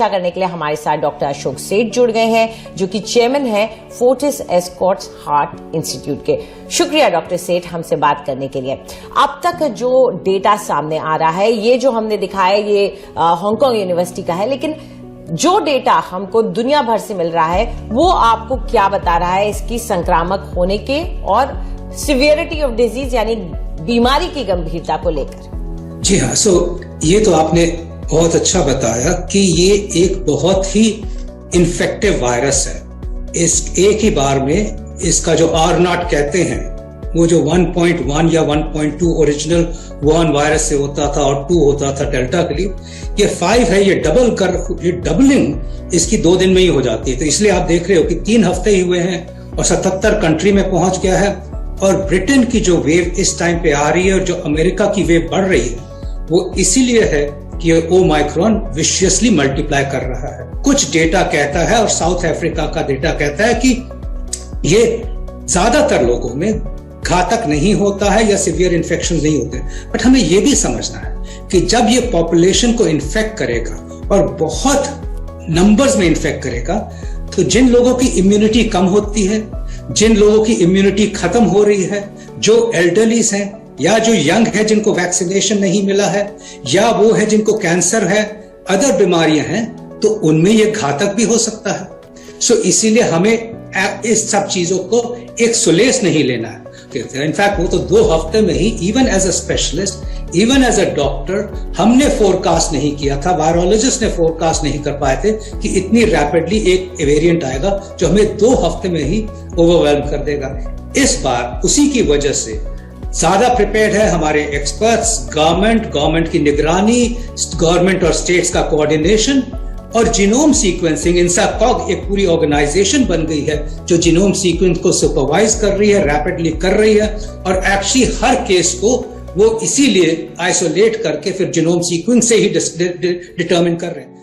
करने के लिए हमारे साथ डॉक्टर अशोक सेठ जुड़ गए हैं, जो कि चेयरमैन है फोर्टिस एस्कॉर्ट्स हार्ट इंस्टीट्यूट के। शुक्रिया डॉक्टर सेठ हमसे बात करने के लिए। अब तक जो डेटा सामने आ रहा है, ये जो हमने दिखाया ये हांगकांग यूनिवर्सिटी का है, लेकिन जो डेटा हमको दुनिया भर से मिल रहा है वो आपको क्या बता रहा है इसकी संक्रामक होने के और सिवियरिटी ऑफ डिजीज यानी बीमारी की गंभीरता को लेकर? जी हाँ, ये तो आपने बहुत अच्छा बताया कि ये एक बहुत ही इन्फेक्टिव वायरस है। इस एक ही बार में इसका जो R0 कहते हैं, वो जो 1.1 या 1.2 ओरिजिनल वुहान वायरस से होता था और 2 होता था डेल्टा के लिए, ये 5 है। ये डबलिंग इसकी 2 दिन में ही हो जाती है। तो इसलिए आप देख रहे हो कि 3 हफ्ते ही हुए हैं और 77 कंट्री में पहुंच गया है। और ब्रिटेन की जो वेव इस टाइम पे आ रही है और जो अमेरिका की वेव बढ़ रही है, वो इसीलिए है कि ओमाइक्रॉन विशियसली मल्टीप्लाई कर रहा है। कुछ डेटा कहता है और साउथ अफ्रीका का डेटा कहता है कि ये ज्यादातर लोगों में घातक नहीं होता है या सीवियर इन्फेक्शन नहीं होते। बट हमें ये भी समझना है कि जब ये पॉपुलेशन को इन्फेक्ट करेगा और बहुत नंबर्स में इन्फेक्ट करेगा, तो जिन लोगों की इम्यूनिटी कम होती है, जिन लोगों की इम्यूनिटी खत्म हो रही है, जो एल्डरलीज हैं या जो यंग है जिनको वैक्सीनेशन नहीं मिला है, या वो है जिनको कैंसर है, अदर बीमारियां हैं, तो उनमें ये घातक भी हो सकता है। इसीलिए हमें इस सब चीजों को एक सुलेस नहीं लेना है। इनफैक्ट वो तो 2 हफ्ते में ही, even as a specialist, even as a doctor, हमने फोरकास्ट नहीं किया था, वायरोलॉजिस्ट ने फोरकास्ट नहीं कर पाए थे कि इतनी रैपिडली एक वेरिएंट आएगा जो हमें 2 हफ्ते में ही ओवरवेल्म कर देगा। इस बार उसी की वजह से ज्यादा प्रिपेयर्ड है हमारे एक्सपर्ट्स, गवर्नमेंट की निगरानी, गवर्नमेंट और स्टेट्स का कोऑर्डिनेशन और जीनोम सीक्वेंसिंग। इंसाकॉग एक पूरी ऑर्गेनाइजेशन बन गई है जो जीनोम सीक्वेंस को सुपरवाइज कर रही है, रैपिडली कर रही है, और एक्चुअली हर केस को वो इसीलिए आइसोलेट करके फिर जीनोम सीक्वेंस से ही डिटरमिन कर रहे हैं।